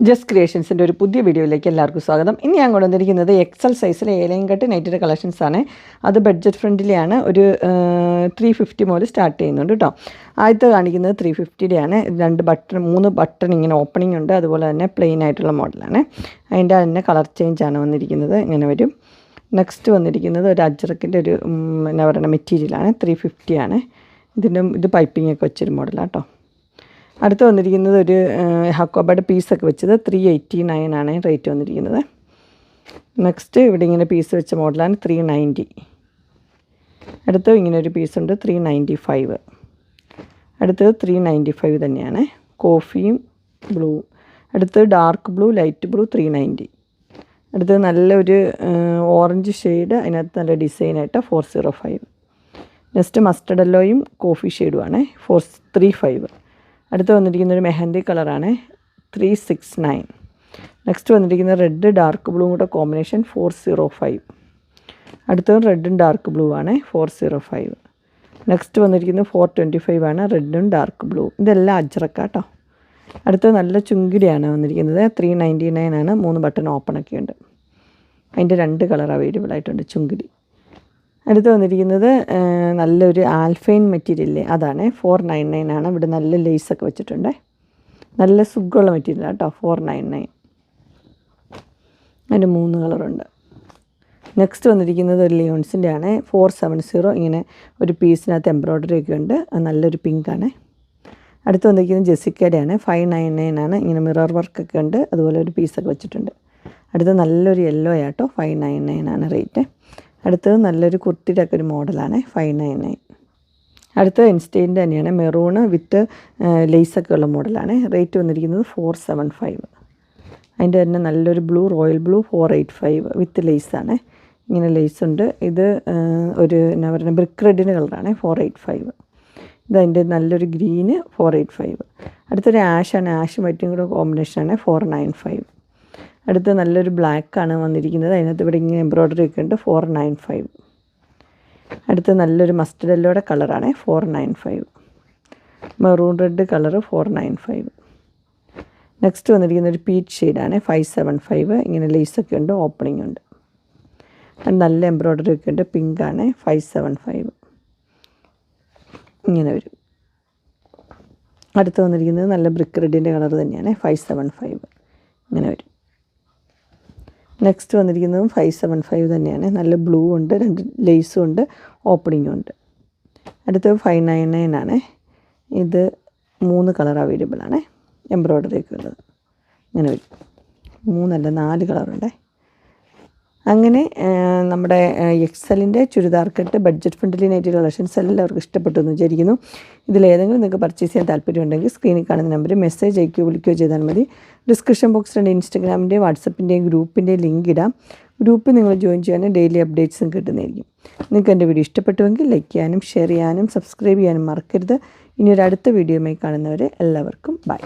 Just ക്രിയേഷൻസിൻ്റെ ഒരു പുതിയ വീഡിയോയിലേക്ക് എല്ലാവർക്കും സ്വാഗതം. ഇനി ഞാൻ കൊണ്ടുവന്നിരിക്കുന്നത് എക്സൽ സൈസിലെ ഏലയും കട്ട് നൈറ്റിയുടെ കളക്ഷൻസാണ്. അത് ബഡ്ജറ്റ് ഫ്രണ്ട്ലിയാണ്. ഒരു 350 മുതൽ സ്റ്റാർട്ട് ചെയ്യുന്നുണ്ട് കേട്ടോ. ആദ്യത്തെ കാണിക്കുന്നത് 350യുടെ രണ്ട് ബട്ടൺ 3 ബട്ടൺ ഇങ്ങനെ ഓപ്പണിംഗ് ഉണ്ട്. അതുപോലെ തന്നെ പ്ലെയിൻ ആയിട്ടുള്ള മോഡലാണ്. അതിൻ്റെ തന്നെ കളർ ചേഞ്ചാണ് വന്നിരിക്കുന്നത്. ഇങ്ങനെ വരും. നെക്സ്റ്റ് വന്നിരിക്കുന്നത് ഒരു അജ്രക്കിൻ്റെ ഒരു എന്നാ പറയുക മെറ്റീരിയലാണ്. 350 ആണ്. ഇത് പൈപ്പിംഗ് ഒക്കെ വെച്ചൊരു മോഡലാണ് കേട്ടോ. അടുത്ത് വന്നിരിക്കുന്നത് ഒരു ഹക്കോബയുടെ പീസൊക്കെ വെച്ചത് 389 ആണ് റേറ്റ് വന്നിരിക്കുന്നത്. നെക്സ്റ്റ് ഇവിടെ ഇങ്ങനെ പീസ് വെച്ച മോഡലാണ് 390. അടുത്ത് ഇങ്ങനെ ഒരു പീസുണ്ട് 395. അടുത്തത് 395 തന്നെയാണ്. കോഫിയും ബ്ലൂവും. അടുത്തത് ഡാർക്ക് ബ്ലൂ, ലൈറ്റ് ബ്ലൂ 390. അടുത്തത് നല്ലൊരു ഓറഞ്ച് ഷെയ്ഡ്, അതിനകത്ത് നല്ല ഡിസൈനായിട്ട് 405. നെക്സ്റ്റ് മസ്റ്റർഡ് യെല്ലോയും കോഫി ഷെയ്ഡുമാണ് 435. അടുത്ത് വന്നിരിക്കുന്നൊരു മെഹന്തി കളറാണ് 369. നെക്സ്റ്റ് വന്നിരിക്കുന്ന റെഡ് ഡാർക്ക് ബ്ലൂ കൂടെ കോമ്പിനേഷൻ 405. അടുത്തത് റെഡും ഡാർക്ക് ബ്ലൂ ആണ് 405. നെക്സ്റ്റ് വന്നിരിക്കുന്നത് 425 ആണ് റെഡും ഡാർക്ക് ബ്ലൂ. ഇതെല്ലാം അജ്രക്ക കേട്ടോ. അടുത്തത് നല്ല ചുങ്കിടിയാണ് വന്നിരിക്കുന്നത് 399 ആണ്. 3 ബട്ടൺ ഓപ്പണൊക്കെ ഉണ്ട്. അതിൻ്റെ 2 കളർ അവൈലബിൾ ആയിട്ടുണ്ട് ചുങ്കിടി. അടുത്ത് വന്നിരിക്കുന്നത് നല്ലൊരു ആൽഫൈൻ മെറ്റീരിയൽ അതാണ് 499 ആണ്. ഇവിടെ നല്ല ലേസൊക്കെ വെച്ചിട്ടുണ്ട്. നല്ല സുഖമുള്ള മെറ്റീരിയൽ കേട്ടോ 499. അതിൻ്റെ 3 കളറുണ്ട്. നെക്സ്റ്റ് വന്നിരിക്കുന്നത് ഒരു ലിയോൺസിൻ്റെ ആണ് 470. ഇങ്ങനെ ഒരു പീസിനകത്ത് എംബ്രോയ്ഡറി ഒക്കെ ഉണ്ട്. നല്ലൊരു പിങ്കാണ്. അടുത്ത് വന്നിരിക്കുന്നത് ജെസിക്കയുടെ ആണ് 599 ആണ്. ഇങ്ങനെ മിറർ വർക്കൊക്കെ ഉണ്ട്. അതുപോലെ ഒരു പീസൊക്കെ വെച്ചിട്ടുണ്ട്. അടുത്ത് നല്ലൊരു യെല്ലോ ആട്ടോ 599 ആണ് റേറ്റ്. അടുത്തത് നല്ലൊരു കുർത്തിയുടെ ഒക്കെ ഒരു മോഡലാണ് 599. അടുത്തത് ഇൻസ്റ്റൈൻ്റെ തന്നെയാണ് മെറൂണ് വിത്ത് ലേസൊക്കെ ഉള്ള മോഡലാണ്. റേറ്റ് വന്നിരിക്കുന്നത് 475. അതിൻ്റെ തന്നെ നല്ലൊരു ബ്ലൂ, റോയൽ ബ്ലൂ 485 വിത്ത് ലേസാണ്. ഇങ്ങനെ ലേസുണ്ട്. ഇത് ഒരു എന്നാ പറയുക ബ്രിക്ക് റെഡിൻ്റെ കളറാണ് 485. ഇതതിൻ്റെ നല്ലൊരു ഗ്രീന് 485. അടുത്തൊരു ആഷാണ്. ആഷും വൈറ്റും കൂടെ കോമ്പിനേഷനാണ് 495. അടുത്ത് നല്ലൊരു ബ്ലാക്കാണ് വന്നിരിക്കുന്നത്. അതിനകത്ത് ഇവിടെ ഇങ്ങനെ എംബ്രോയ്ഡറി ഒക്കെ ഉണ്ട് 495. അടുത്ത് നല്ലൊരു മസ്റ്റർഡ് യെല്ലോയുടെ കളറാണ് 495. Maroon red colour 495. നെക്സ്റ്റ് വന്നിരിക്കുന്ന ഒരു പീച്ച് ഷെയ്ഡാണ് 575. ഇങ്ങനെ ലേസൊക്കെ ഉണ്ട്, ഓപ്പണിംഗ് ഉണ്ട്. നല്ല എംബ്രോയ്ഡറി ഒക്കെ ഉണ്ട്. പിങ്കാണ് 575. ഇങ്ങനെ വരും. അടുത്ത് വന്നിരിക്കുന്നത് നല്ല ബ്രിക്ക് റെഡിൻ്റെ കളർ തന്നെയാണ് 575. ഇങ്ങനെ വരും. നെക്സ്റ്റ് വന്നിരിക്കുന്നതും 575 തന്നെയാണ്. നല്ല ബ്ലൂ ഉണ്ട്, 2 ലേസും ഉണ്ട്, ഓപ്പണിങ്ങും ഉണ്ട്. അടുത്തത് 599 ആണ്. ഇത് 3 കളർ അവൈലബിൾ ആണ്. എംബ്രോയ്ഡറി ഒക്കെ ഉള്ളത്. ഇങ്ങനെ വരും. 3 അല്ല 4 കളറുണ്ട്. അങ്ങനെ നമ്മുടെ എക്സലിൻ്റെ churidar cut budget friendly nighty collections എല്ലാവർക്കും ഇഷ്ടപ്പെട്ടു എന്ന് വിചാരിക്കുന്നു. ഇതിലേതെങ്കിലും നിങ്ങൾക്ക് പർച്ചേസ് ചെയ്യാൻ താല്പര്യമുണ്ടെങ്കിൽ സ്ക്രീനിൽ കാണുന്ന നമ്പറിൽ മെസ്സേജ് അയക്കുകയോ വിളിക്കുകയോ ചെയ്താൽ മതി. ഡിസ്ക്രിപ്ഷൻ ബോക്സിൽ ഇൻസ്റ്റാഗ്രാമിൻ്റെയും വാട്സപ്പിൻ്റെയും ഗ്രൂപ്പിൻ്റെയും ലിങ്ക് ഇടാം. ഗ്രൂപ്പിൽ നിങ്ങൾ ജോയിൻ ചെയ്യാനും ഡെയിലി അപ്ഡേറ്റ്സും കിട്ടുന്നതായിരിക്കും. നിങ്ങൾക്ക് എൻ്റെ വീഡിയോ ഇഷ്ടപ്പെട്ടുവെങ്കിൽ ലൈക്ക് ചെയ്യാനും ഷെയർ ചെയ്യാനും സബ്സ്ക്രൈബ് ചെയ്യാനും മറക്കരുത്. ഇനി ഒരു അടുത്ത വീഡിയോയുമായി കാണുന്നവരെ എല്ലാവർക്കും ബൈ.